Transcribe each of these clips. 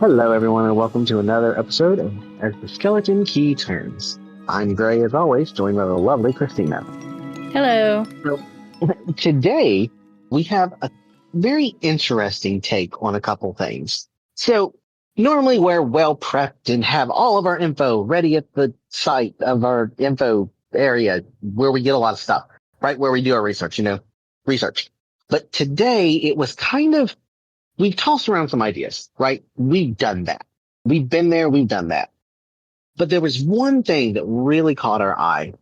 Hello, everyone, and welcome to another episode of As the Skeleton Key Turns. I'm Gray, as always, joined by the lovely Christina. Hello. So, today, we have a very interesting take on a couple things. So, normally we're well prepped and have all of our info ready at the site of our info area where we get a lot of stuff, right? Where we do our research. But today, it was kind of we've tossed around some ideas, right? We've done that. We've been there. We've done that. But there was one thing that really caught our eye.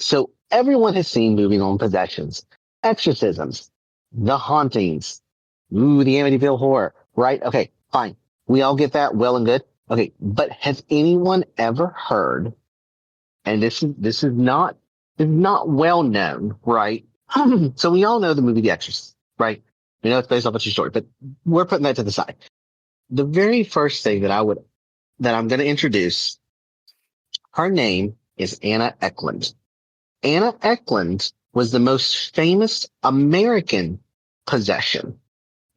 So everyone has seen movies on possessions, exorcisms, the hauntings, the Amityville horror, right? Okay, fine. We all get that well and good. Okay, but has anyone ever heard, and this is not well known, right? So we all know the movie The Exorcist, right? We know it's based off a true story, but we're putting that to the side. The very first thing that I'm going to introduce, her name is Anna Ecklund. Anna Ecklund was the most famous American possession.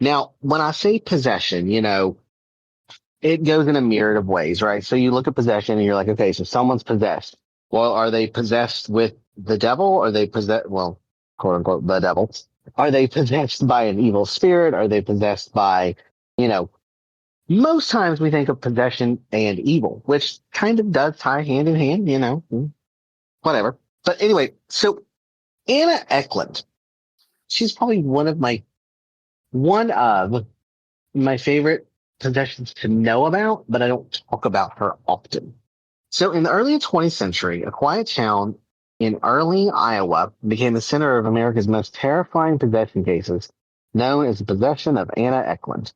Now, when I say possession, it goes in a myriad of ways, right? So you look at possession and you're like, okay, so someone's possessed. Well, are they possessed with the devil? Are they possessed, well, quote unquote, the devil? Are they possessed by an evil spirit? Are they possessed by, most times we think of possession and evil, which kind of does tie hand in hand, whatever. But anyway, so Anna Ecklund, she's probably one of my favorite possessions to know about, but I don't talk about her often. So in the early 20th century, a quiet town in Early, Iowa, became the center of America's most terrifying possession cases, known as the possession of Anna Ecklund.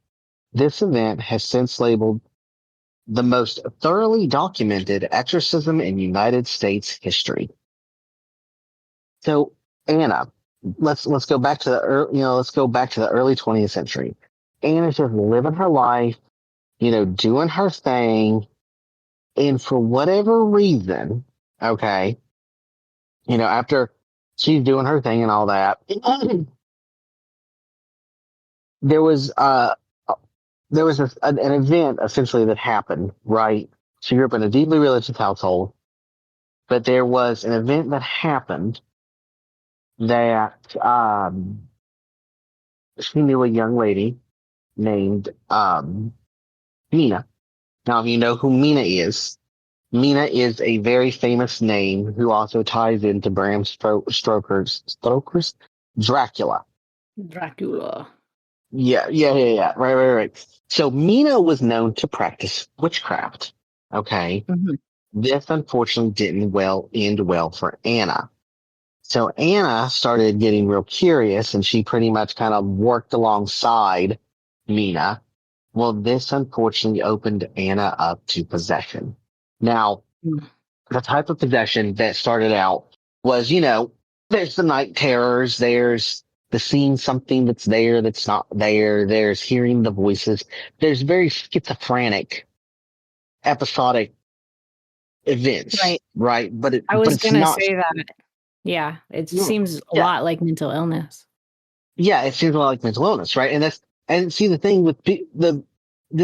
This event has since labeled the most thoroughly documented exorcism in United States history. So, Anna, let's go back to the early 20th century. Anna's just living her life, doing her thing, and for whatever reason, okay, after she's doing her thing and all that, there was an event essentially that happened, right? She grew up in a deeply religious household, but there was an event that happened that she knew a young lady named Mina. Now, if you know who Mina is a very famous name who also ties into Bram Stoker's Dracula. Dracula. Yeah. Right. So Mina was known to practice witchcraft. Okay. Mm-hmm. This unfortunately didn't end well for Anna. So Anna started getting real curious and she pretty much kind of worked alongside Mina. Well, this unfortunately opened Anna up to possession. Now, the type of possession that started out was, there's the night terrors, there's the seeing something that's there that's not there, there's hearing the voices, there's very schizophrenic, episodic events, right? But I was going to say that. Yeah, it seems a lot like mental illness. Yeah, it seems a lot like mental illness, right? And see the thing with the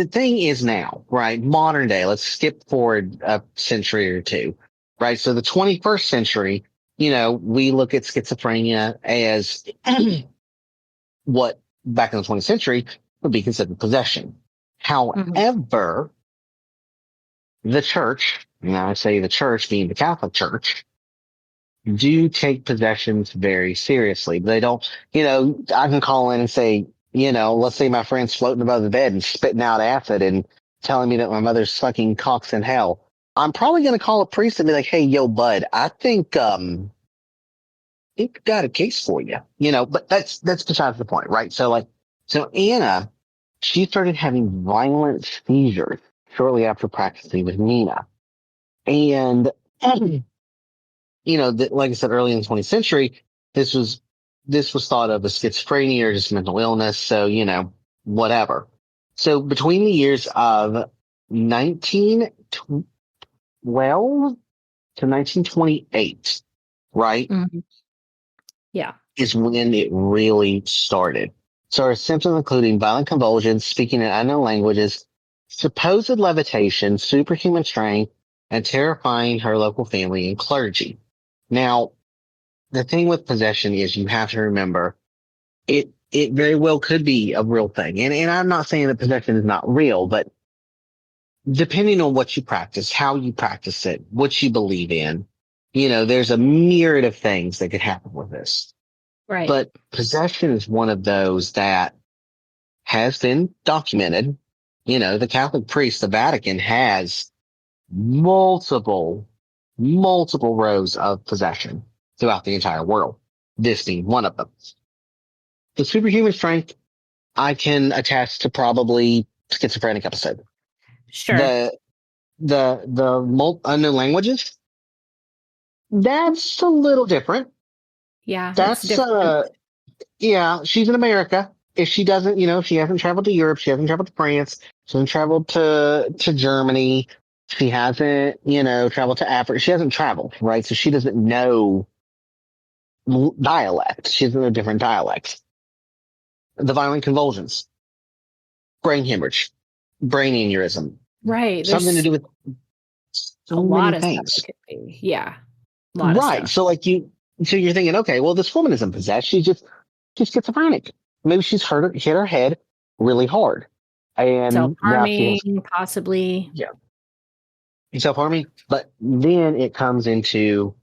thing is now, right? Modern day. Let's skip forward a century or two, right? So the 21st century, we look at schizophrenia as what back in the 20th century would be considered possession. Mhm. However, the church, and I say the church being the Catholic Church, do take possessions very seriously. They don't, I can call in and say, let's say my friend's floating above the bed and spitting out acid and telling me that my mother's sucking cocks in hell. I'm probably going to call a priest and be like, hey, yo, bud, I think, it got a case for you, but that's besides the point, right? So Anna, she started having violent seizures shortly after practicing with Nina. And like I said, early in the 20th century, this was thought of as schizophrenia or just mental illness. So, whatever. So between the years of 1912 to 1928, right, Mhm. Yeah. is when it really started. So her symptoms including violent convulsions, speaking in unknown languages, supposed levitation, superhuman strength, and terrifying her local family and clergy. Now, the thing with possession is you have to remember it very well could be a real thing. And I'm not saying that possession is not real, but depending on what you practice, how you practice it, what you believe in, there's a myriad of things that could happen with this. Right. But possession is one of those that has been documented. The Catholic priest, the Vatican has multiple, multiple rows of possession throughout the entire world. This being one of them. The superhuman strength, I can attach to probably schizophrenic episode. Sure. The unknown languages, that's a little different. Yeah, it's That's different. yeah, she's in America. If she doesn't, if she hasn't traveled to Europe, she hasn't traveled to France, she hasn't traveled to Germany, she hasn't, traveled to Africa. She hasn't traveled, right? So she doesn't know dialect. She doesn't know different dialects. The violent convulsions, brain hemorrhage, brain aneurysm, Right. something to There's do with a so many lot of stuff things. that could be. Yeah. A lot of Right. stuff. So you're thinking, okay, well, this woman isn't possessed. She's schizophrenic. Maybe hit her head really hard. And now she has, Self-harming, possibly. yeah, self-harming. But then it comes into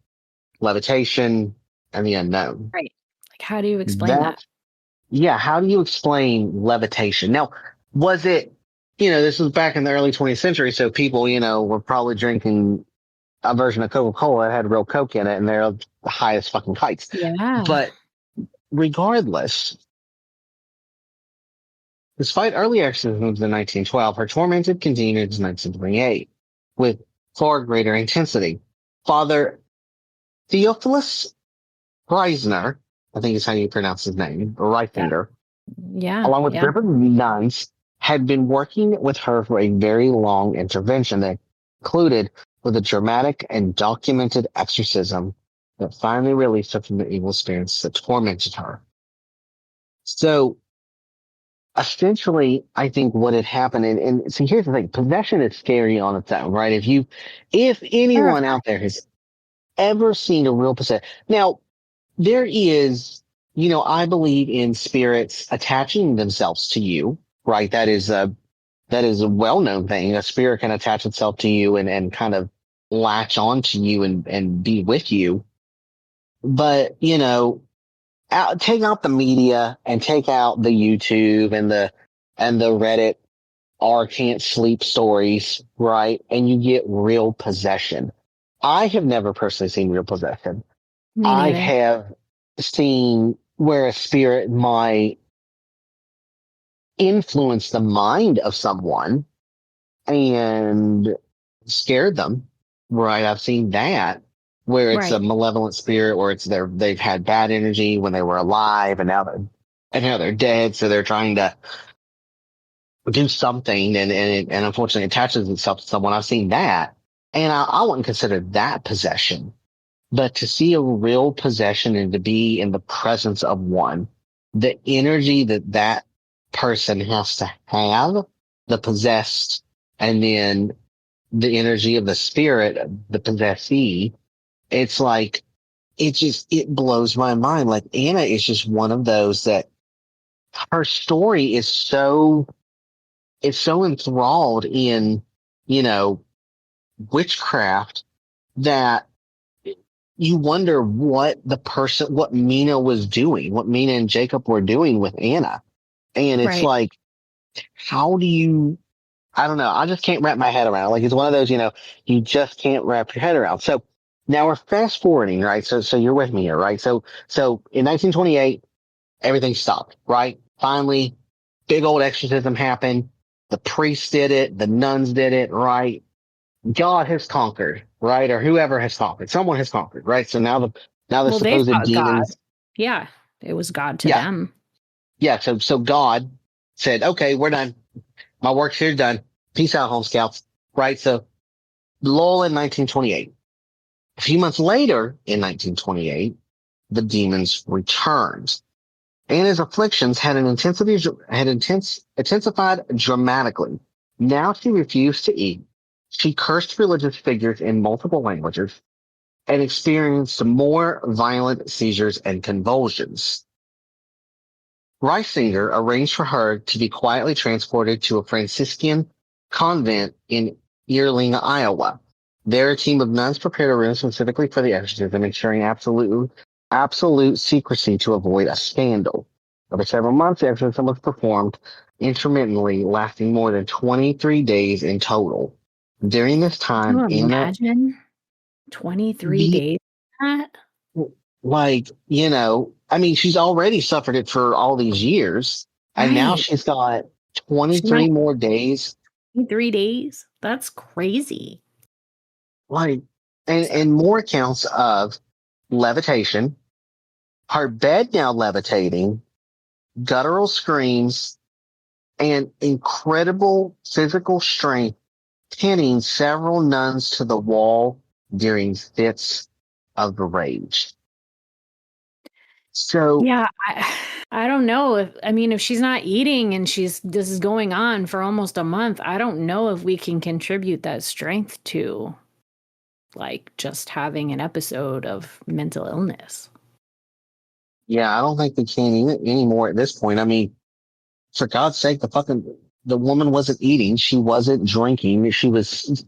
levitation and the unknown. Right. Like, how do you explain that? That, yeah. How do you explain levitation? Now, was it, this was back in the early 20th century. So people, were probably drinking a version of Coca-Cola that had real Coke in it, and they're the highest fucking kites. Yeah. But regardless, despite early exorcisms in 1912, her torment had continued in 1928 with far greater intensity. Father Theophilus Reisner, I think is how you pronounce his name, or Yeah. Reisinger, Yeah. along with a Yeah. group of nuns, had been working with her for a very long intervention that included with a dramatic and documented exorcism that finally released her from the evil spirits that tormented her. So essentially, I think what had happened, and so here's the thing: possession is scary on its own, right? If anyone Terrifying. out there has ever seen a real possession, now there is, I believe in spirits attaching themselves to you, right? That is a well-known thing. A spirit can attach itself to you and kind of latch on to you and be with you. But, take out the media and take out the YouTube and the Reddit or can't sleep stories, right? And you get real possession. I have never personally seen real possession. Me I neither. have seen where a spirit might influence the mind of someone and scared them, right? I've seen that where it's a Right. malevolent spirit or they've had bad energy when they were alive and now they're dead. So they're trying to do something and unfortunately attaches itself to someone. I've seen that. And I wouldn't consider that possession, but to see a real possession and to be in the presence of one, the energy that person has to have, the possessed, and then the energy of the spirit, the possessee, it's like, it blows my mind. Like Anna is just one of those that her story is so is so enthralled in, you know, witchcraft that you wonder what Mina was doing, what Mina and Jacob were doing with Anna. And it's Right. like, how do you, I don't know. I just can't wrap my head around it. Like, it's one of those, you just can't wrap your head around. So now we're fast forwarding, right? So you're with me here, right? So in 1928, everything stopped, right? Finally, big old exorcism happened. The priests did it. The nuns did it, right? God has conquered, right? Or whoever has conquered. Someone has conquered, right? So now the Well, they supposed thought God. demons. Yeah, it was God to Yeah. them. Yeah. So God said, okay, we're done. My work's here done. Peace out, home scouts. Right. So lull in 1928. A few months later in 1928, the demons returned. Anna's afflictions intensified dramatically. Now she refused to eat. She cursed religious figures in multiple languages and experienced more violent seizures and convulsions. Reisinger arranged for her to be quietly transported to a Franciscan convent in Earling, Iowa. There, a team of nuns prepared a room specifically for the exorcism, ensuring absolute secrecy to avoid a scandal. Over several months, the exorcism was performed intermittently, lasting more than 23 days in total. During this Can time, you Anna, imagine 23 the days? That? like, I mean, she's already suffered it for all these years, and now Right. she's got She might 23 more days. 3 days. That's crazy. Like, and more accounts of levitation, her bed now levitating, guttural screams, and incredible physical strength, pinning several nuns to the wall during fits of rage. So, Yeah, I don't know if she's not eating and this is going on for almost a month, I don't know if we can contribute that strength to like just having an episode of mental illness. yeah, I don't think we can anymore at this point. I mean, for God's sake, the woman wasn't eating, she wasn't drinking, she was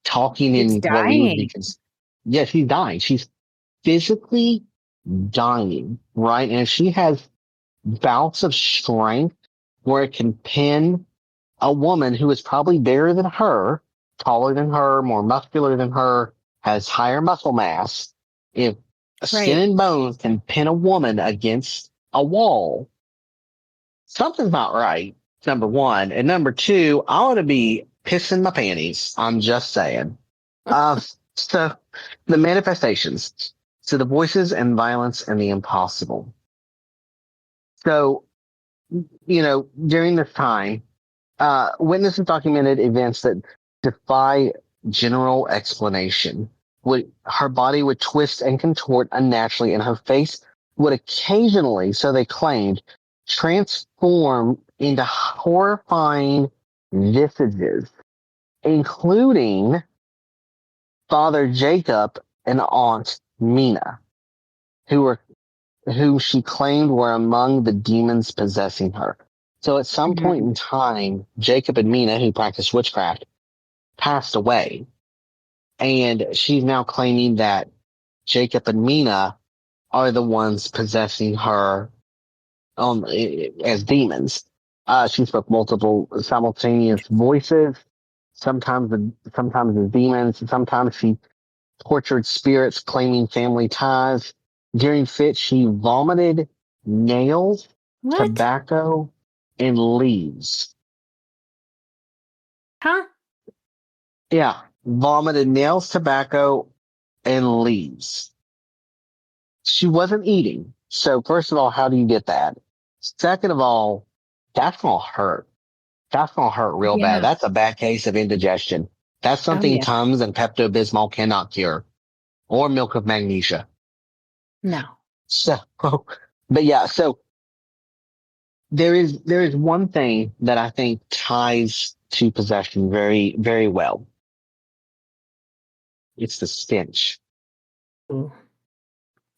talking It's in what we would dying. be yeah, she's dying. She's physically dying, right? And she has bouts of strength where it can pin a woman who is probably bigger than her, taller than her, more muscular than her, has higher muscle mass. If skin Right. and bones can pin a woman against a wall, something's not right. Number one. And number two, I ought to be pissing my panties. I'm just saying. Uh, so the manifestations. So the voices and violence and the impossible. So, during this time, witnesses documented events that defy general explanation. Her body would twist and contort unnaturally, and her face would occasionally, so they claimed, transform into horrifying visages, including Father Jacob and Aunt Mina, who were who she claimed were among the demons possessing her. So at some point Mhm. in time, Jacob and Mina, who practiced witchcraft, passed away. And she's now claiming that Jacob and Mina are the ones possessing her as demons. She spoke multiple simultaneous voices, sometimes as demons, sometimes she tortured spirits claiming family ties. During fits, she vomited nails, What? tobacco, and leaves. Huh? Yeah, vomited nails, tobacco, and leaves. She wasn't eating. So, first of all, how do you get that? Second of all, that's going to hurt. That's going to hurt real bad. Yeah. That's a bad case of indigestion. That's Oh something yeah. Tums and Pepto Bismol cannot cure, or milk of magnesia. No. So, but yeah, so there is one thing that I think ties to possession very, very well. It's the stench. Ooh.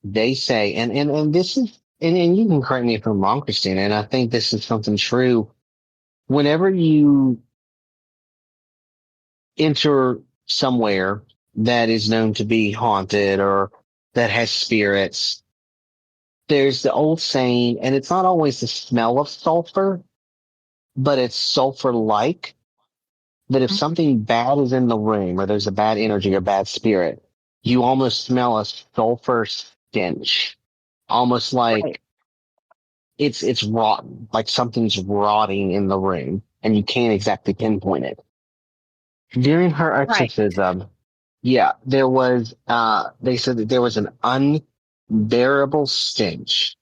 They say, and this is, and you can correct me if I'm wrong, Christina, and I think this is something true. whenever you enter somewhere that is known to be haunted or that has spirits, there's the old saying, and it's not always the smell of sulfur, but it's sulfur like, that if something bad is in the room or there's a bad energy or bad spirit, you almost smell a sulfur stench, almost Right. like it's rotten, like something's rotting in the room, and you can't exactly pinpoint it. During her Right. exorcism, yeah, there was they said that there was an unbearable stench,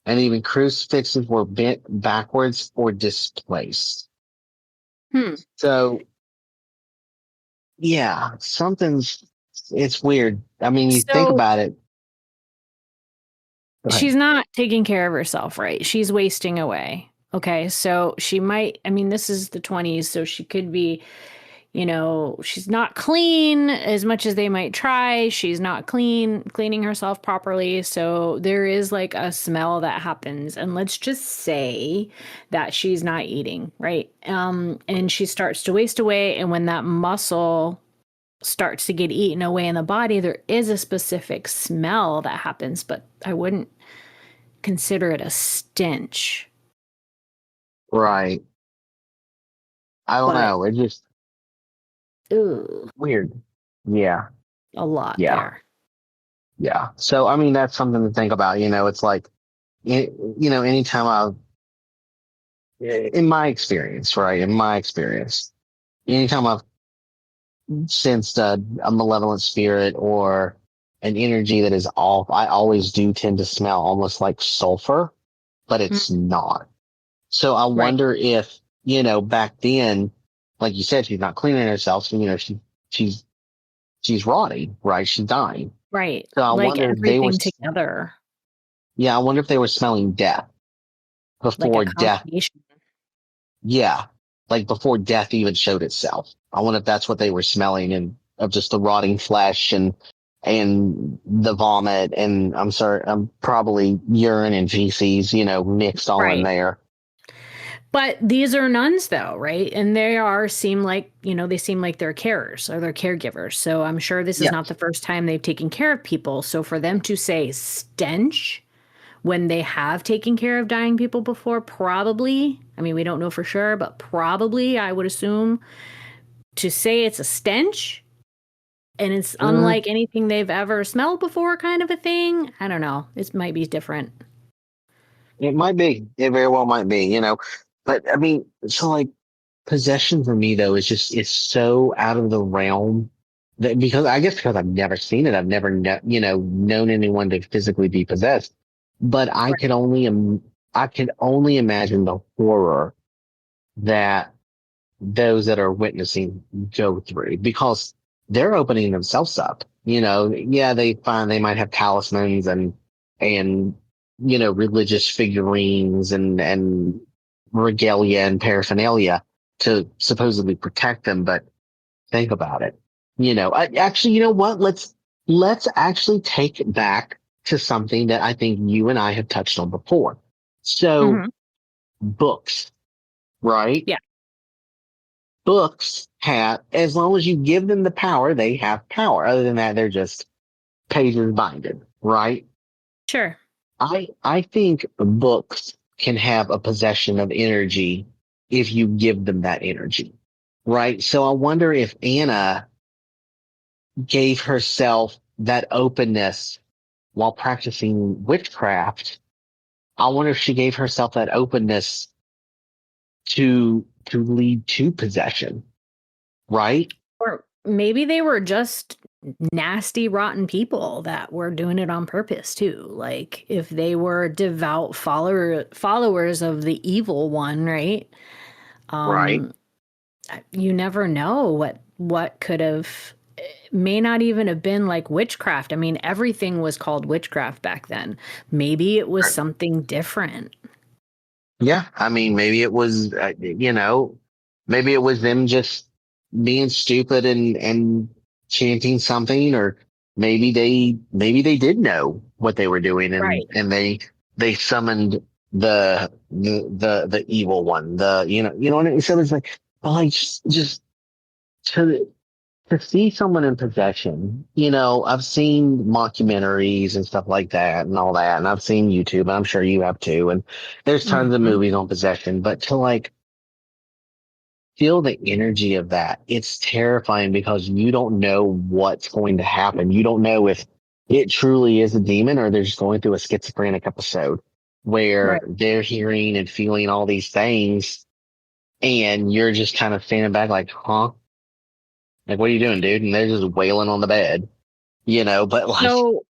and even crucifixes were bent backwards or displaced. Hmm. So yeah, something's it's weird. I mean, you think So about it. Go ahead. she's not taking care of herself, right? She's wasting away. Okay. So she might, I mean, this is the 20s, so she could be, she's not clean as much as they might try. She's not cleaning herself properly. So there is like a smell that happens. And let's just say that she's not eating, right? And she starts to waste away. And when that muscle starts to get eaten away in the body, there is a specific smell that happens, but I wouldn't consider it a stench. Right. I don't But know. It's just ooh, weird. Yeah. a lot Yeah. there. Yeah. So, I mean, that's something to think about. It's like, anytime in my experience, right? In my experience, anytime I've sensed a malevolent spirit or an energy that is off, I always do tend to smell almost like sulfur, but Mm, it's not. So I right, wonder if, back then, like you said, she's not cleaning herself. So, she's, she's rotting, right? She's dying. right. So I Like wonder if they were, everything together, yeah, I wonder if they were smelling death like a before death. combination. Yeah. Like before death even showed itself. I wonder if that's what they were smelling and of just the rotting flesh and the vomit. And I'm sorry, I'm probably urine and feces, mixed all in Right. there. But these are nuns though, right? And seem like, they seem like they're carers or they're caregivers. So I'm sure this is Yeah. not the first time they've taken care of people. So for them to say stench when they have taken care of dying people before, probably, I mean, we don't know for sure, but probably I would assume to say it's a stench and it's Mm, unlike anything they've ever smelled before, kind of a thing. I don't know. It might be different. it might be. It very well might be. But I mean, so like possession for me though is just it's so out of the realm that because I've never seen it, I've never known anyone to physically be possessed. But I could only imagine the horror that those that are witnessing go through because they're opening themselves up. Yeah, they find they might have talismans and religious figurines and regalia and paraphernalia to supposedly protect them, but think about it. Actually, you know what? Let's actually take it back to something that I think you and I have touched on before. So Hmm. books, right? Yeah, Books have, as long as you give them the power, they have power. Other than that, they're just pages binded, right? sure. I think books can have a possession of energy if you give them that energy, right? So I wonder if Anna gave herself that openness while practicing witchcraft. I wonder if she gave herself that openness to lead to possession, right? Or maybe they were just nasty, rotten people that were doing it on purpose too. Like if they were devout followers of the evil one, right? Right. Um, you never know what could have may not even have been like witchcraft. I mean, everything was called witchcraft back then. Maybe it was something different. Yeah. I mean, maybe it was, maybe it was them just being stupid and chanting something, or maybe they did know what they were doing Right. and they summoned. the evil one. You know what I mean? So it's like, but like just to to see someone in possession, I've seen mockumentaries and stuff like that and all that, and I've seen YouTube, and I'm sure you have too. And there's tons of Mhm. movies on possession, but to like feel the energy of that, it's terrifying because you don't know what's going to happen. You don't know if it truly is a demon or they're just going through a schizophrenic episode Right. where they're hearing and feeling all these things, and you're just kind of standing back like, huh? Like, what are you doing, dude? And they're just wailing on the bed, but like, So,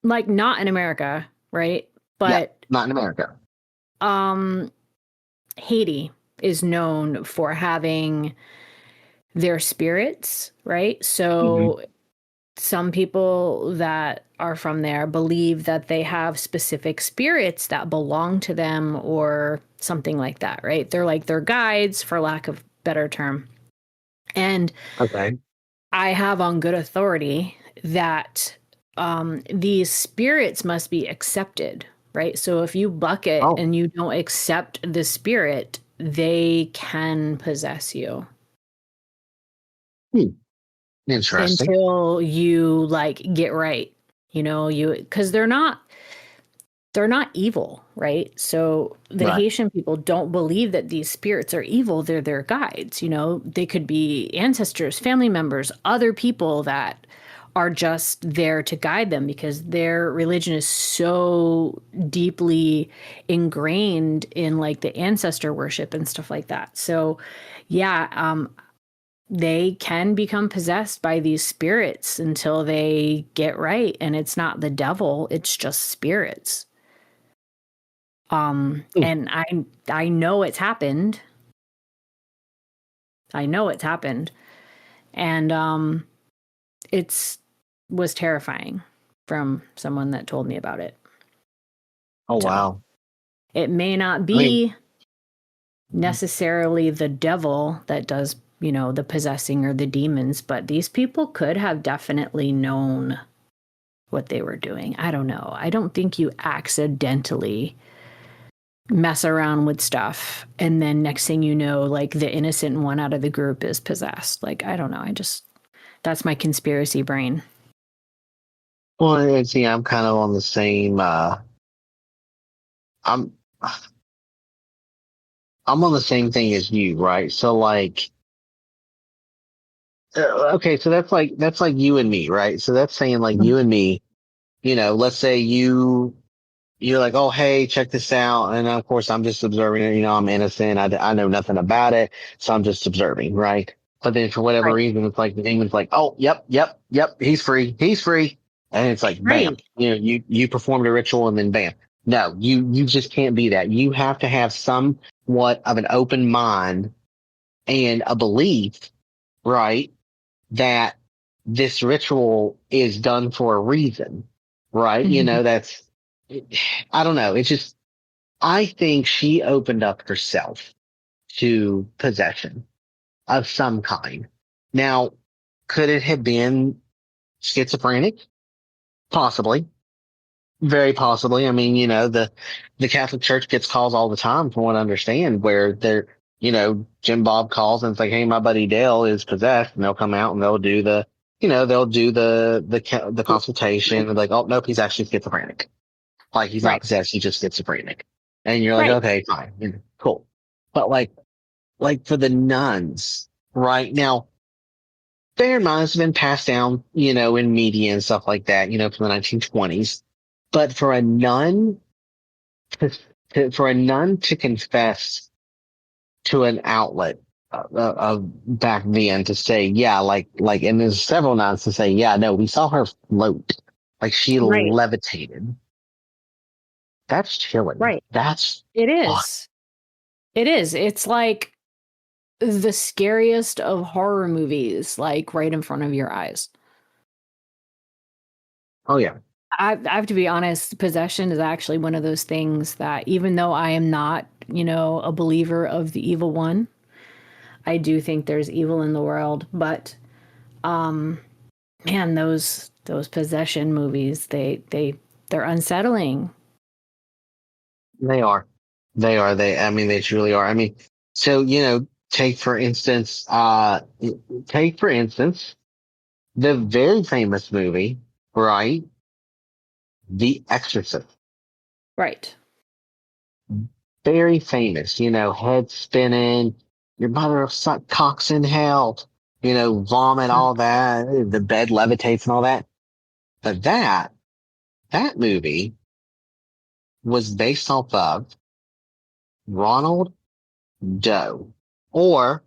like, not in America, right? yeah, But not in America. um, Haiti is known for having their spirits, right? Hmm. So some people that are from there believe that they have specific spirits that belong to them or something like that, right? They're like their guides, for lack of better term. And Okay. I have on good authority that these spirits must be accepted, right? So if you buck it Oh, and you don't accept the spirit, they can possess you hmm. Interesting. until you like get right. You because they're not evil, right? So the Right. Haitian people don't believe that these spirits are evil. They're their guides. They could be ancestors, family members, other people that are just there to guide them because their religion is so deeply ingrained in like the ancestor worship and stuff like that. So, yeah, they can become possessed by these spirits until they get right. And it's not the devil, it's just spirits. Hmm. And I know it's happened. I know it's happened. And it's was terrifying from someone that told me about it. Oh, So wow. it may not I mean, be necessarily the devil that does, the possessing or the demons, but these people could have definitely known what they were doing. I don't know. I don't think you accidentally mess around with stuff and then next thing you know like the innocent one out of the group is possessed. Like I don't know, I just that's my conspiracy brain. well, and see, I'm kind of on the same. I'm I'm on the same thing as you, right? So, like, okay, so that's like you and me, right? So that's saying like you and me. Let's say you're like, oh, hey, check this out. And of course, I'm just observing it. I'm innocent. I know nothing about it. So I'm just observing, right? But then for whatever Right. reason, it's like the demon's like, oh, yep, yep, yep. He's free. He's free. And it's like, bam, Right. you performed a ritual and then bam. No, you just can't be that. You have to have somewhat of an open mind and a belief, right? That this ritual is done for a reason, right? Mhm. That's, I don't know. It's just, I think she opened up herself to possession of some kind. Now, could it have been schizophrenic? Possibly. Very possibly. I mean, the Catholic Church gets calls all the time, from what I understand, where Jim Bob calls and it's like, hey, my buddy Dale is possessed, and they'll come out and they'll do the consultation and like, oh nope, he's actually schizophrenic. Like he's not Right. possessed, he's just schizophrenic. And you're like, Right. okay, fine, cool. But like for the nuns, right now, bear in mind it's been passed down, in media and stuff like that, from the 1920s. But to, for a nun to confess to an outlet back then to say, yeah, and there's several nuns to say, yeah, no, we saw her float, like she Right. levitated. That's chilling. Right. That's It fuck. is. It is. It's like the scariest of horror movies, like right in front of your eyes. Oh yeah. I have to be honest, possession is actually one of those things that even though I am not, a believer of the evil one, I do think there's evil in the world, but um man, those possession movies, they're unsettling. They are. I mean, they truly are. I mean, so, take for instance, the very famous movie, right? The Exorcist. Right. Very famous, head spinning, your mother will suck cocks in hell, vomit, Mm. all that, the bed levitates and all that. But that movie was based off of Ronald Doe or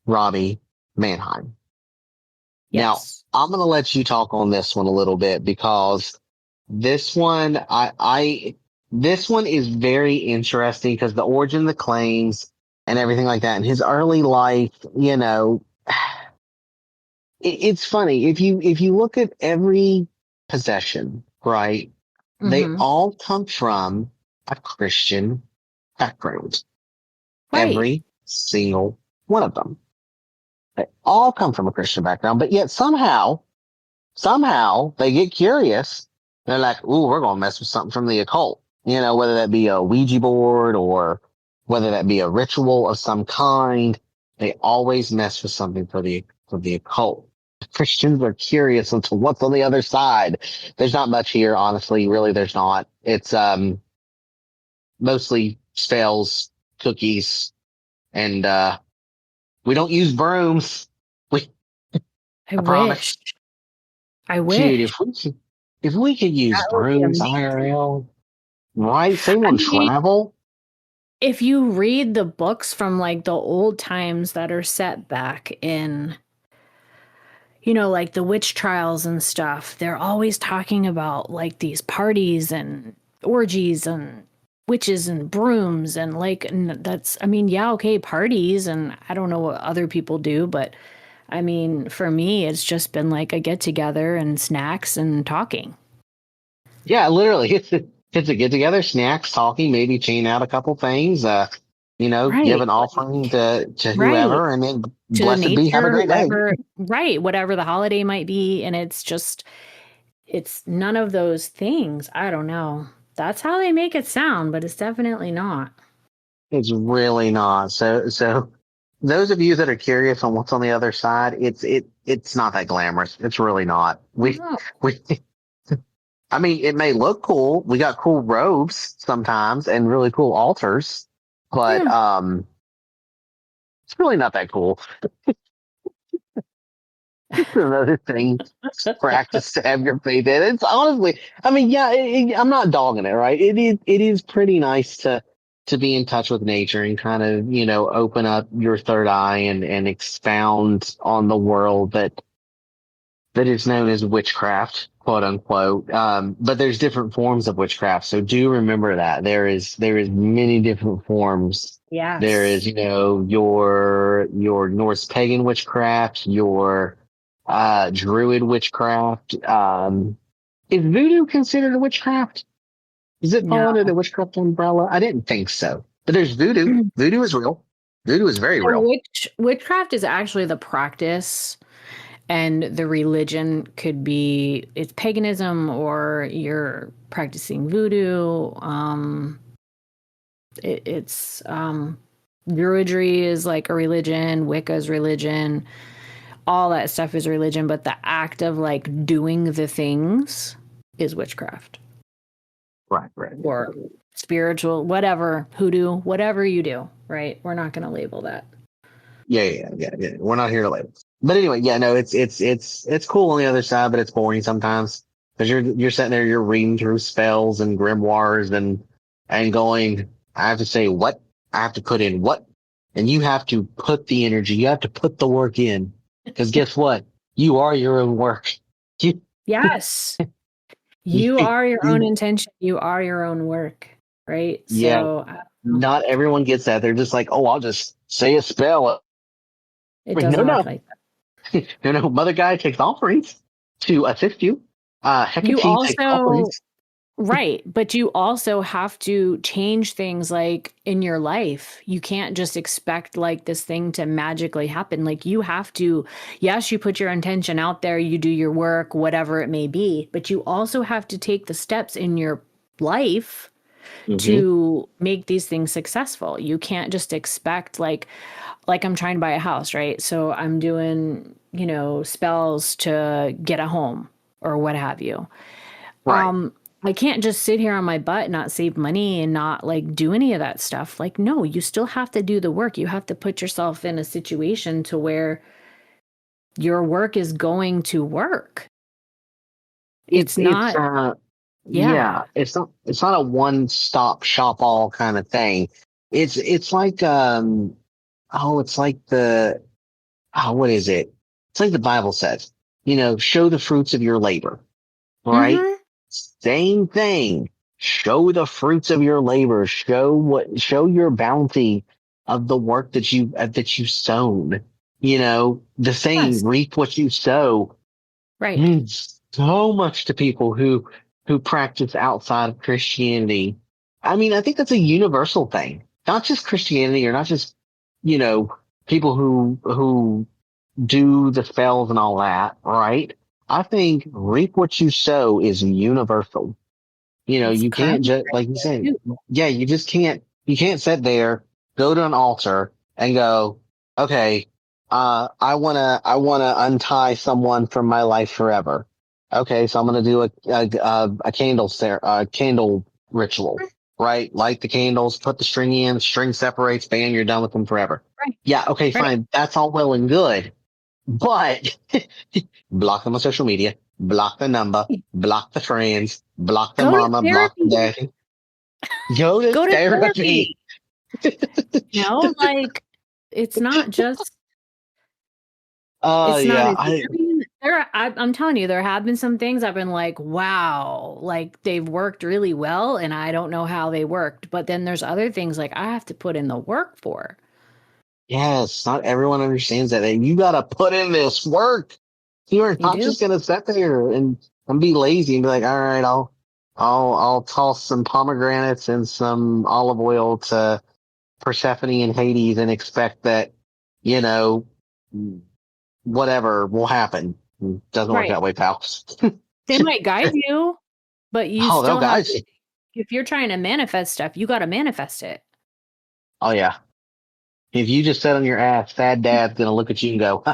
Robbie Mannheim. Now, Yes. I'm going to let you talk on this one a little bit because this one, this one is very interesting because the origin of the claims and everything like that. And his early life, it's funny if you look at every possession, right? They Mm-hmm. all come from a Christian background. Right. Every single one of them. They all come from a Christian background, but yet somehow they get curious. They're like, ooh, we're going to mess with something from the occult, whether that be a Ouija board or whether that be a ritual of some kind. They always mess with something for the occult. Christians are curious as to what's on the other side. There's not much here, honestly. Really, there's not. It's, mostly spells, cookies, and, we don't use brooms. We, I I promise. wish. I Dude, wish. if we could use That would be brooms amazing. IRL, right? Same I on mean, travel. if you read the books from like the old times that are set back in, like the witch trials and stuff, they're always talking about like these parties and orgies and witches and brooms and like, and that's, I mean, yeah, okay, parties. And I don't know what other people do, but I mean, for me, it's just been like a get together and snacks and talking. Yeah, literally. It's a get together, snacks, talking, maybe chain out a couple things, give Right. an offering to Right. whoever, and then To blessed be, have a nature, great day. whatever, right, whatever the holiday might be. And it's just, it's none of those things. I don't know. That's how they make it sound, but it's definitely not. It's really not. So those of you that are curious on what's on the other side, it's not that glamorous. It's really not. No. We I mean, it may look cool. We got cool robes sometimes and really cool altars, but Yeah. it's really not that cool. It's another thing to practice to have your faith in. It's honestly, I mean, yeah, I'm not dogging it, right? It is pretty nice to be in touch with nature and kind of, open up your third eye and expound on the world that is known as witchcraft, quote unquote. But there's different forms of witchcraft. So do remember that there is many different forms. There is, Yes. your Norse pagan witchcraft, your druid witchcraft. Is voodoo considered a witchcraft? Does it fall No. under the witchcraft umbrella? I didn't think so. But there's voodoo. Voodoo is real. Voodoo is very So real. witchcraft is actually the practice, and the religion could be it's paganism or you're practicing voodoo. It's Druidry is like a religion, Wicca's religion, all that stuff is religion, but the act of like doing the things is witchcraft Right, right. or spiritual, whatever, hoodoo, whatever you do, right? We're not going to label that. Yeah. We're not here to label. But anyway, yeah, no, it's cool on the other side, but it's boring sometimes because you're sitting there, you're reading through spells and grimoires and going, I have to say what, I have to put in what, and you have to put the energy, you have to put the work in because guess what, you are your own work. You, Yes. you, You are your own you intention. You are your own work, right? yeah. So Not everyone gets that. They're just like, oh, I'll just say a spell. it No, doesn't work no, like that. no. Mother Guy takes offerings to assist you. You Hecate takes also, offerings. right, but you also have to change things like in your life. You can't just expect like this thing to magically happen. Like you have to, yes, you put your intention out there, you do your work, whatever it may be, but you also have to take the steps in your life Mm-hmm. to make these things successful. You can't just expect like I'm trying to buy a house, right? So I'm doing, spells to get a home or what have you. Right. I can't just sit here on my butt and not save money and not like do any of that stuff. Like, no, you still have to do the work. You have to put yourself in a situation to where your work is going to work. It's It's not, yeah, yeah. it's not a one stop shop all kind of thing. It's like it's like what is it? It's like the Bible says, show the fruits of your labor, right? Mm-hmm. Same thing. Show the fruits of your labor. Show your bounty of the work that you sown. The saying, Yes. reap what you sow, Right. means so much to people who practice outside of Christianity. I mean, I think that's a universal thing, not just Christianity or not just, you know, people who do the spells and all that, right? I think reap what you sow is universal. It's You karma can't just, right like you there said, too. yeah, you can't sit there, go to an altar and go, okay, I wanna untie someone from my life forever. Okay, so I'm gonna do a candle ritual, right? Light the candles, put the string in, string separates, bam, you're done with them forever. Right. Yeah, okay, Right. fine, that's all well and good, but block them on social media, block the number, block the friends, block the Go to mama, block the therapy. daddy. Go to Go to therapy. therapy. Like it's not just it's not Yeah, as I mean, I'm telling you, there have been some things I've been like, wow, like they've worked really well, and I don't know how they worked. But then there's other things like I have to put in the work for. yes, not everyone understands that. And you gotta put in this work. You're You not do. just gonna sit there and be lazy and be like, all right, I'll toss some pomegranates and some olive oil to Persephone and Hades and expect that, you know, whatever will happen. Doesn't work Right. that way, pal. They might guide you, but you Oh, no, still have guys. to, if you're trying to manifest stuff, you got to manifest it. Oh, yeah. If you just sit on your ass, Sad Dad's gonna look at you and go,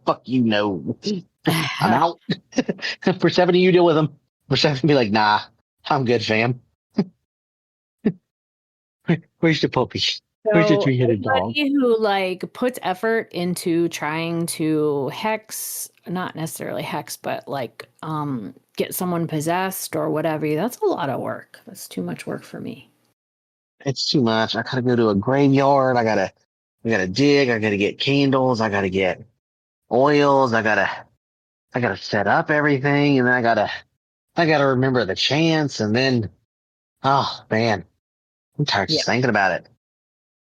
"Fuck you, no, I'm out." Persephone, you deal with him. Persephone be like, "Nah, I'm good, fam. Where's the puppy? Where's the So three-headed dog?" anybody who like puts effort into trying to hex, not necessarily hex, but like get someone possessed or whatever, that's a lot of work. That's too much work for me. It's too much. I gotta go to a graveyard. I gotta dig. I gotta get candles. I gotta get oils. I gotta set up everything, and then I gotta remember the chants, and then, oh man, I'm tired Yeah. just thinking about it.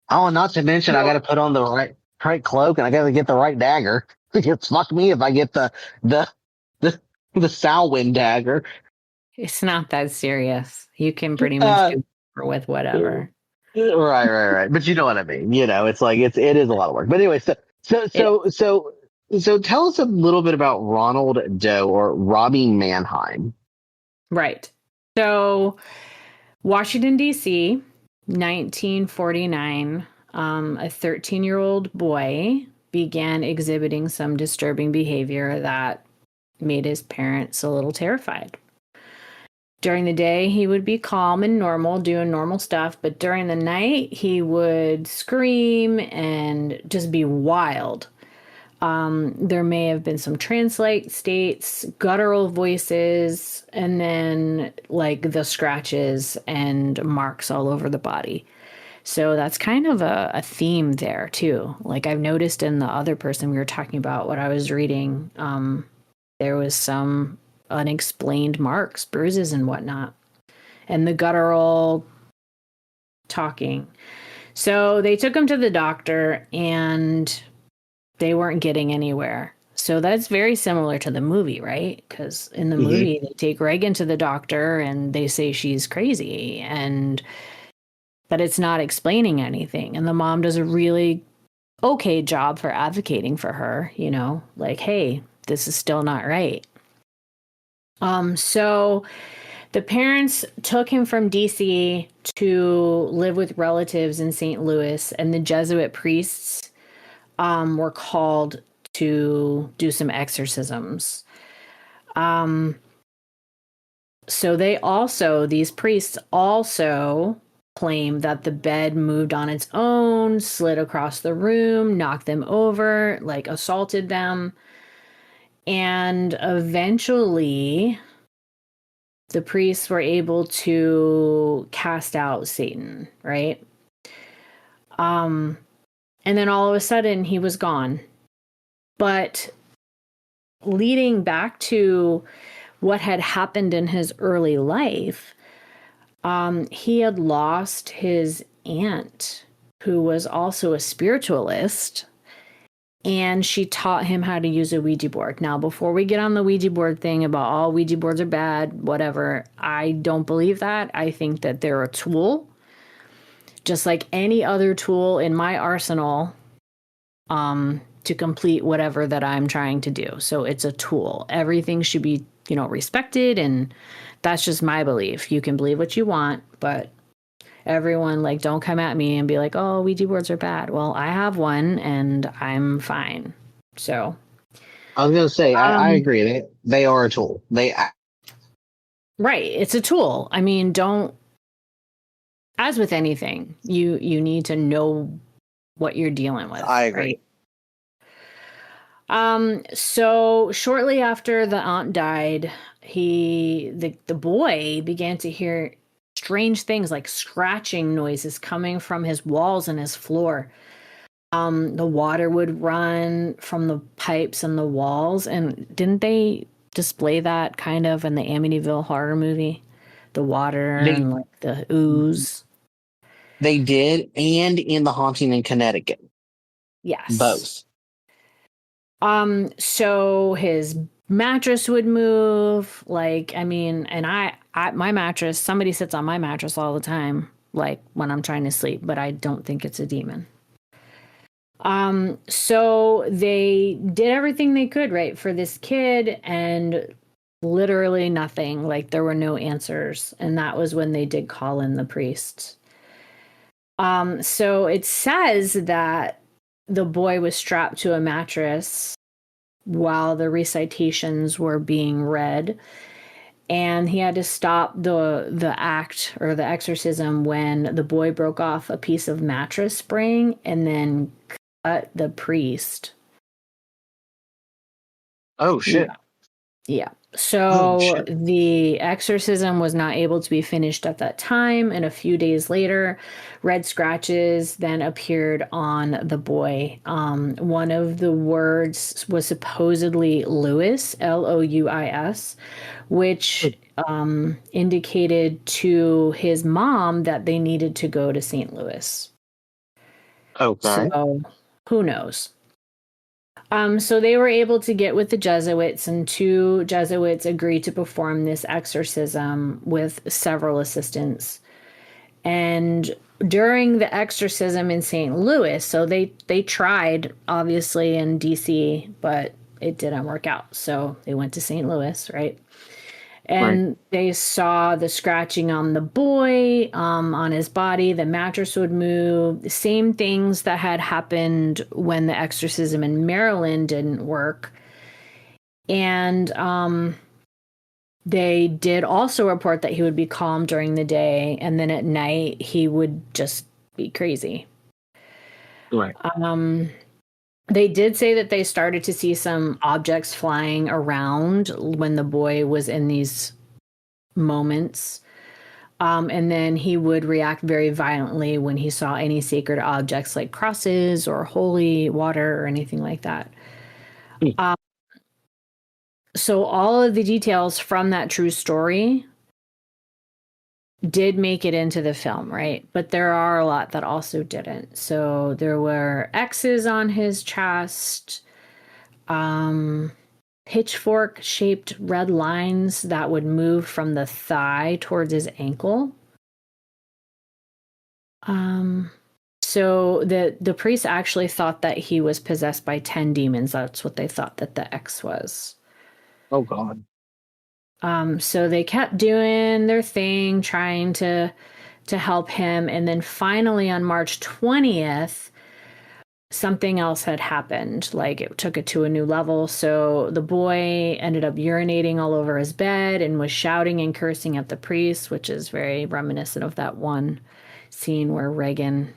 Oh, and not to mention, I got So to put on the right cloak, and I got to get the right dagger. It's fuck me if I get the the the Salwyn dagger. it's not that serious. You can pretty much Uh, do with whatever. right. But you know what I mean. It's like it is a lot of work. But anyway, It, so tell us a little bit about Ronald Doe or Robbie Mannheim. right. So Washington, D.C., 1949, a 13-year-old boy began exhibiting some disturbing behavior that made his parents a little terrified. During the day, he would be calm and normal, doing normal stuff, but during the night, he would scream and just be wild. There may have been some translate states, guttural voices, and then like the scratches and marks all over the body. So that's kind of a theme there too. Like I've noticed in the other person we were talking about, what I was reading, there was some unexplained marks, bruises, and whatnot, and the guttural talking. So they took him to the doctor and they weren't getting anywhere. So that's very similar to the movie, right? Because in the Hmm. movie, they take Reagan to the doctor and they say she's crazy and that it's not explaining anything. And the mom does a really okay job for advocating for her, like, hey, this is still not right. So The parents took him from DC to live with relatives in St. Louis, and the Jesuit priests were called to do some exorcisms. So these priests also claim that the bed moved on its own, slid across the room, knocked them over, like assaulted them. And eventually, the priests were able to cast out Satan, right? And then all of a sudden, he was gone. But leading back to what had happened in his early life, he had lost his aunt, who was also a spiritualist, and she taught him how to use a Ouija board. Now, before we get on the Ouija board thing about all Ouija boards are bad, whatever, I don't believe that. I think that they're a tool, just like any other tool in my arsenal, to complete whatever that I'm trying to do. So it's a tool. Everything should be, respected, and that's just my belief. You can believe what you want, but everyone, like, don't come at me and be like, oh, Ouija boards are bad. Well, I have one and I'm fine. So I was going to say, I agree. They are a tool. Right. It's a tool. I mean, as with anything, you need to know what you're dealing with. I agree. Right? So shortly after the aunt died, the boy began to hear strange things like scratching noises coming from his walls and his floor. The water would run from the pipes and the walls. And didn't they display that kind of in the Amityville horror movie? The water and like the ooze. They did, and in The Haunting in Connecticut. Yes. Both. So his mattress would move, and my mattress, somebody sits on my mattress all the time, like when I'm trying to sleep, but I don't think it's a demon. So they did everything they could, right, for this kid, and literally nothing. Like, there were no answers, and that was when they did call in the priests. So it says that the boy was strapped to a mattress while the recitations were being read, and he had to stop the act or the exorcism when the boy broke off a piece of mattress spring and then cut the priest. Oh, shit. Yeah. So the exorcism was not able to be finished at that time. And a few days later, red scratches then appeared on the boy. One of the words was supposedly Louis, Louis, which indicated to his mom that they needed to go to St. Louis. Okay. So who knows? So they were able to get with the Jesuits, and 2 Jesuits agreed to perform this exorcism with several assistants. And during the exorcism in St. Louis, so they tried, obviously, in DC, but it didn't work out. So they went to St. Louis, right? And they saw the scratching on the boy, on his body. The mattress would move. The same things that had happened when the exorcism in Maryland didn't work. And they did also report that he would be calm during the day, and then at night he would just be crazy. Right. They did say that they started to see some objects flying around when the boy was in these moments. And then he would react very violently when he saw any sacred objects like crosses or holy water or anything like that. So all of the details from that true story did make it into the film, right? But there are a lot that also didn't. So there were X's on his chest, pitchfork-shaped red lines that would move from the thigh towards his ankle. So the priest actually thought that he was possessed by 10 demons. That's what they thought that the X was. Oh, God. So they kept doing their thing, trying to help him, and then finally on March 20th, something else had happened. Like it took it to a new level. So the boy ended up urinating all over his bed and was shouting and cursing at the priest, which is very reminiscent of that one scene where Reagan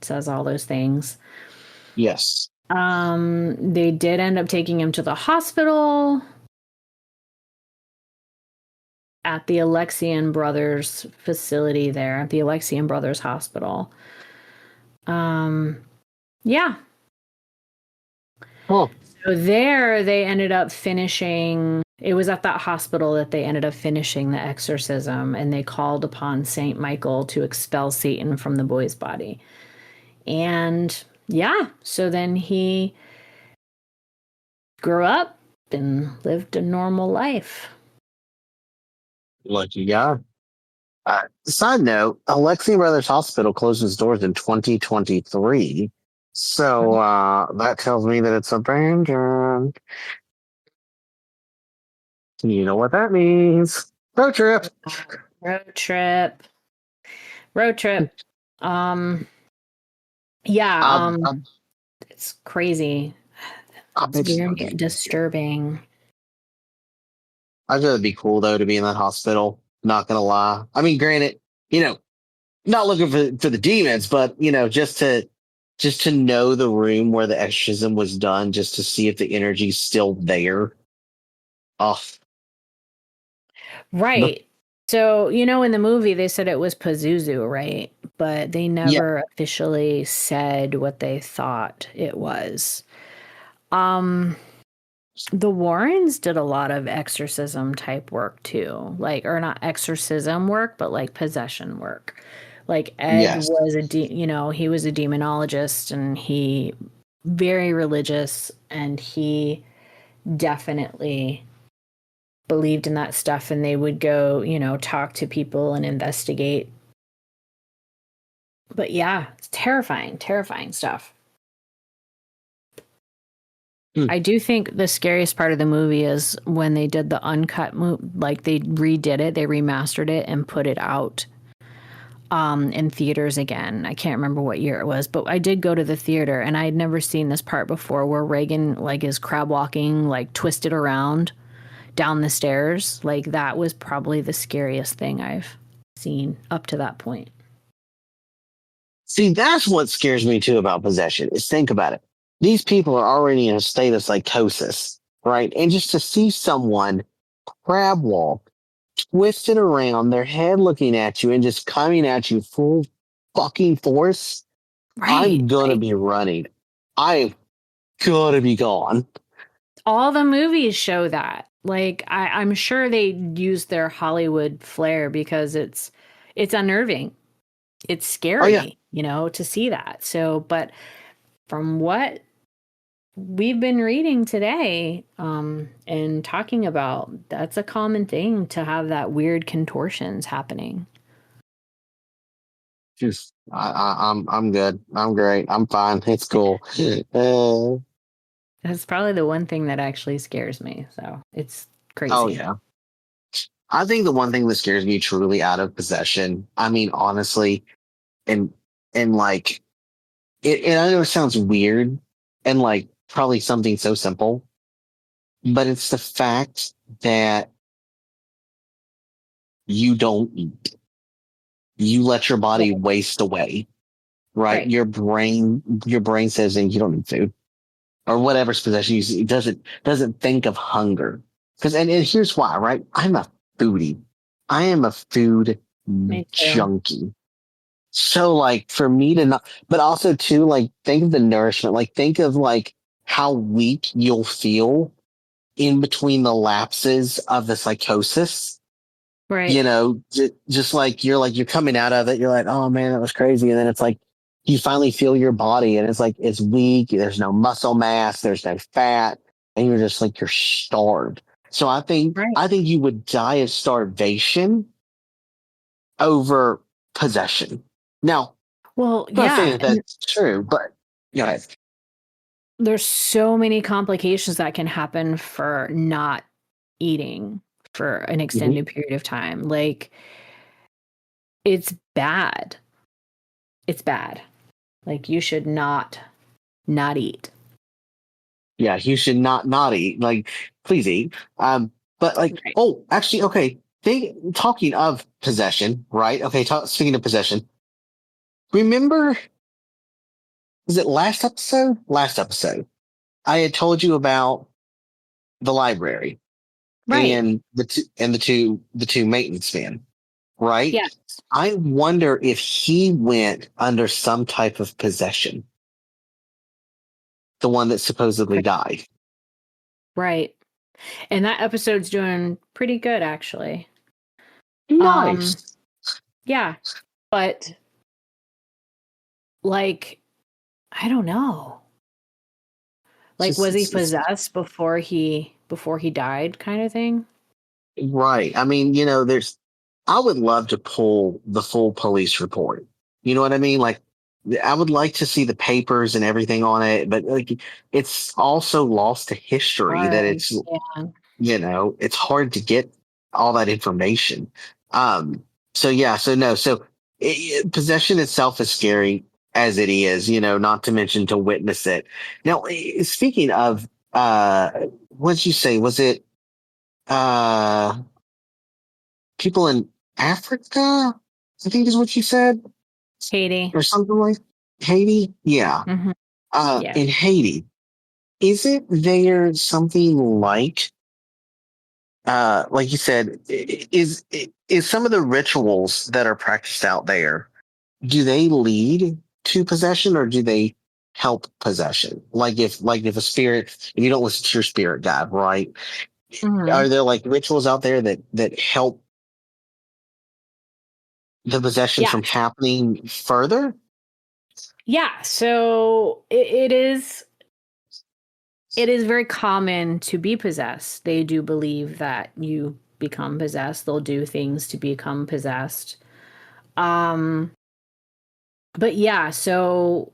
says all those things. Yes. They did end up taking him to the hospital at the Alexian Brothers facility there, the Alexian Brothers Hospital. Yeah. Oh, So there they ended up finishing, it was at that hospital that they ended up finishing the exorcism, and they called upon Saint Michael to expel Satan from the boy's body. And yeah, so then he grew up and lived a normal life. lucky guy. Side note, Alexian Brothers Hospital closes doors in 2023. So that tells me that it's abandoned. You know what that means. Road trip. Road trip. Road trip. Yeah, I, I, it's crazy. I It's bet you very don't get it. disturbing. I thought it'd be cool though to be in that hospital. Not gonna lie. I mean, granted, you know, not looking for the demons, but just to know the room where the exorcism was done, just to see if the energy's still there. Oh, the, Right. So, in the movie they said it was Pazuzu, right? But they yeah, never officially said what they thought it was. Um, the Warrens did a lot of exorcism type work too. Like, or not exorcism work, but like possession work. Like Ed yes. was he was a demonologist, and he very religious, and he definitely believed in that stuff, and they would go, talk to people and investigate. But yeah, it's terrifying, terrifying stuff. Hmm. I do think the scariest part of the movie is when they did the uncut like they redid it, they remastered it and put it out in theaters again. I can't remember what year it was, but I did go to the theater, and I had never seen this part before where Reagan like is crab walking, like twisted around down the stairs. Like that was probably the scariest thing I've seen up to that point. See, that's what scares me too about possession. Is think about it. These people are already in a state of psychosis, right? And just to see someone crab walk, twisted around, their head looking at you, and just coming at you full fucking force, Right. I'm gonna Like be running. I'm gonna be gone. all the movies show that. Like I'm sure they use their Hollywood flair because it's unnerving. It's Oh yeah. scary, to see that. So, but from what we've been reading today, and talking about, that's a common thing to have that weird contortions happening. Just I'm good. I'm great. I'm fine. It's cool. Uh, That's probably the one thing that actually scares me. So it's oh crazy. yeah. I think the one thing that scares me truly out of possession, I mean, honestly, and and like it, and I know it sounds weird and like probably something so simple, but it's the fact that you don't eat. You let your body Right. waste away, right? Right. Your brain says, and you don't need food or whatever's possession you see. It doesn't think of hunger. And here's why, right? I'm a foodie. I am a food Me too. junkie. So like for me to not, but also too, like think of the nourishment, like think of like how weak you'll feel in between the lapses of the psychosis. Right. Just like you're coming out of it, you're like, oh man, that was crazy. And then it's like you finally feel your body and it's like it's weak, there's no muscle mass, there's no fat, and you're just like you're starved. So I think Right. I think you would die of starvation over possession. Now, Well, I'm not saying yeah. that And that's true, but you know, there's so many complications that can happen for not eating, for an extended period of time. Like, it's bad. It's bad. Like, you should not eat. Yeah, you should not eat. Like, please eat. But like, Right. oh, actually, okay. Talking of possession, right? Okay, speaking of possession, remember, was it last episode? Last episode, I had told you about the library Right. and the two maintenance men, right? Yeah. I wonder if he went under some type of possession, the one that supposedly died. Right. And that episode's doing pretty good, actually. Nice. Yeah. But, like, I don't know. Like, was he possessed before he died, kind of thing? Right. I mean, I would love to pull the full police report. You know what I mean? Like, I would like to see the papers and everything on it, but like, it's also lost to history that Hard. it's, Yeah. it's hard to get all that information. Um, so yeah, so no, so possession itself is scary as it is, not to mention to witness it. Now, speaking of, what did you say? Was it, uh, people in Africa, I think is what you said, Haiti. or something like Haiti. Yeah. Mm-hmm. Yeah. In Haiti, is it there something like you said, is some of the rituals that are practiced out there, do they lead to possession or do they help possession? Like if if you don't listen to your spirit guide, right? Mm-hmm. Are there like rituals out there that help the possession Yeah. from happening further? Yeah. So it is very common to be possessed. They do believe that you become possessed. They'll do things to become possessed. But yeah, so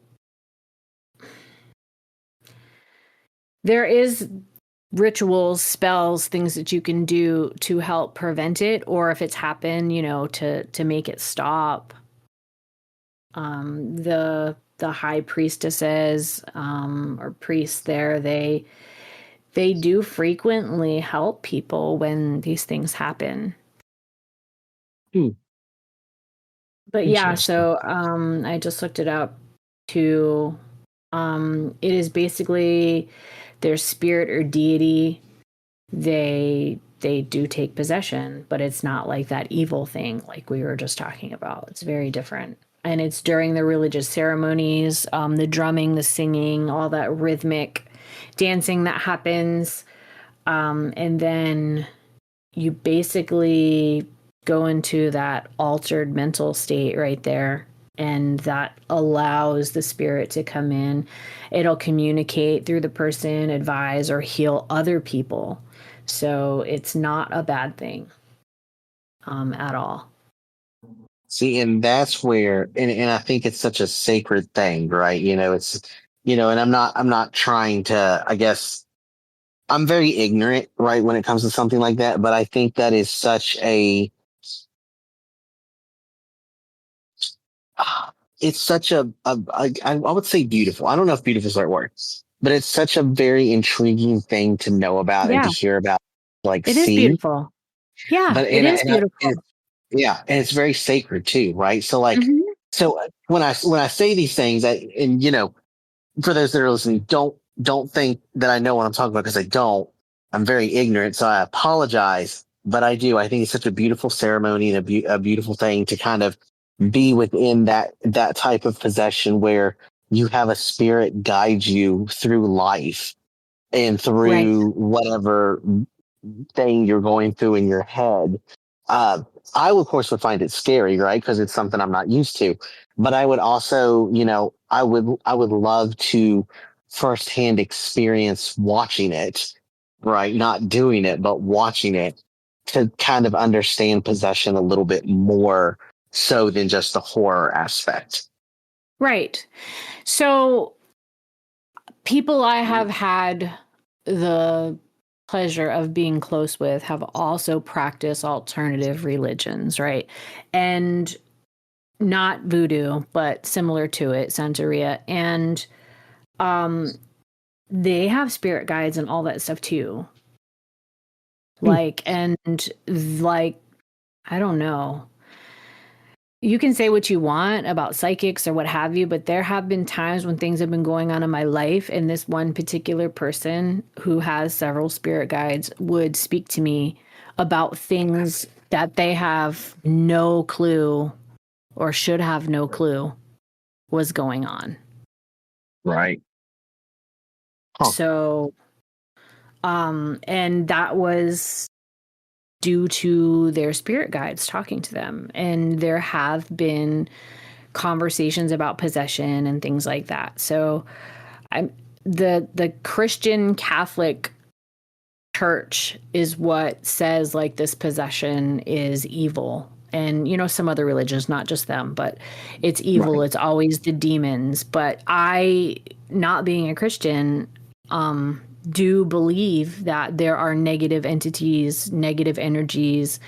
there is rituals, spells, things that you can do to help prevent it, or if it's happened, to make it stop. The high priestesses, or priests there, they do frequently help people when these things happen. Hmm, But yeah, interesting. so I just looked it up to it is basically their spirit or deity. They do take possession, but it's not like that evil thing like we were just talking about. It's very different. And it's during the religious ceremonies, the drumming, the singing, all that rhythmic dancing that happens. And then you basically go into that altered mental state right there. And that allows the spirit to come in. It'll communicate through the person, advise, or heal other people. So it's not a bad thing at all. See, and that's where, and I think it's such a sacred thing, right? And I'm not trying to, I guess, I'm very ignorant, right, when it comes to something like that, but I think that is such it's such I would say beautiful. I don't know if beautiful is the right word, but it's such a very intriguing thing to know about and to Yeah, hear about, like it is see, beautiful. Yeah, but, it is beautiful. yeah, and it's very sacred too, right? So like, Hmm. when I say these things, and for those that are listening, don't think that I know what I'm talking about because I don't. I'm very ignorant, so I apologize. But I do. I think it's such a beautiful ceremony and a beautiful thing to kind of be within that type of possession where you have a spirit guide you through life and Right. through whatever thing you're going through in your head. Uh, I, of course, would find it scary, right? Because it's something I'm not used to. But I would also, I would love to firsthand experience watching it, right? Not doing it, but watching it to kind of understand possession a little bit more so than just the horror aspect. Right. So people I have had the pleasure of being close with have also practiced alternative religions, right? And not voodoo, but similar to it, Santeria. And they have spirit guides and all that stuff too. Like, and like, I don't know. You can say what you want about psychics or what have you, but there have been times when things have been going on in my life, and this one particular person who has several spirit guides would speak to me about things that they have no clue or should have no clue was going on. Right. Huh. So, and that was due to their spirit guides talking to them. And there have been conversations about possession and things like that. So the Christian Catholic Church is what says like this possession is evil. And, you know, some other religions, not just them, but it's evil. Right. It's always the demons. But I, not being a Christian, do believe that there are negative entities, negative energies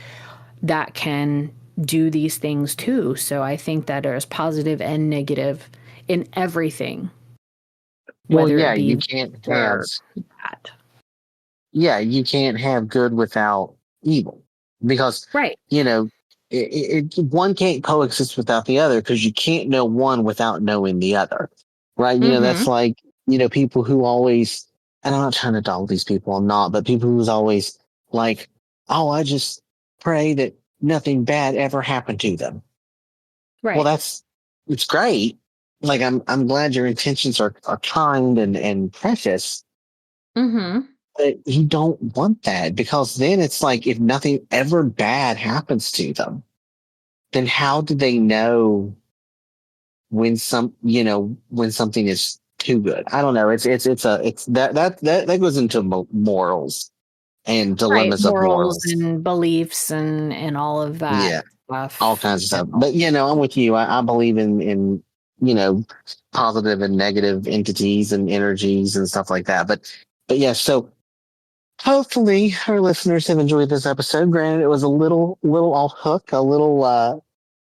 that can do these things too. So I think that there's positive and negative in everything, Well, whether yeah, it you be can't have. or bad. Yeah, you can't have good without evil because, Right. you know, one can't coexist without the other because you can't know one without knowing the other. Right. You know, that's Mm-hmm. like, people who always, and I'm not trying to dog these people, I'm not, but people who's always like, oh, I just pray that nothing bad ever happened to them. Well, Right. it's great. Like, I'm glad your intentions are kind and precious. Mm-hmm. But you don't want that because then it's like if nothing ever bad happens to them, then how do they know when when something is too good? I don't know. It's that goes into morals and Right. dilemmas of Morals morals. and beliefs and all of that Yeah, all stuff. kinds of stuff. But I'm with you. I believe in you know positive and negative entities and energies and stuff like that. But yeah, so hopefully our listeners have enjoyed this episode. Granted, it was a little off hook, a little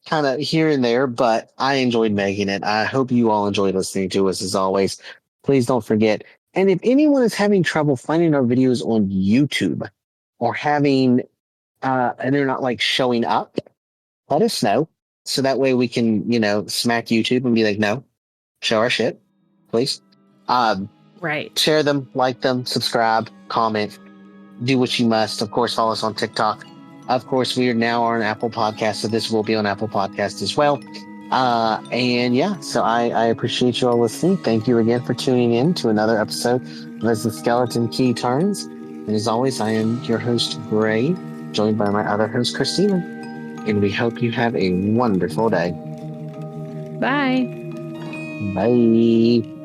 kind of here and there, but I enjoyed making it. I hope you all enjoyed listening to us as always. Please don't forget. And if anyone is having trouble finding our videos on YouTube or having and they're not like showing up, let us know. So that way we can, smack YouTube and be like, no, show our shit, please. Right. Share them, like them, subscribe, comment, do what you must. Of course, follow us on TikTok. Of course, we are now on Apple Podcasts, so this will be on Apple Podcasts as well. And yeah, so I appreciate you all listening. Thank you again for tuning in to another episode of As the Skeleton Key Turns. And as always, I am your host, Gray, joined by my other host, Christina. And we hope you have a wonderful day. Bye. Bye.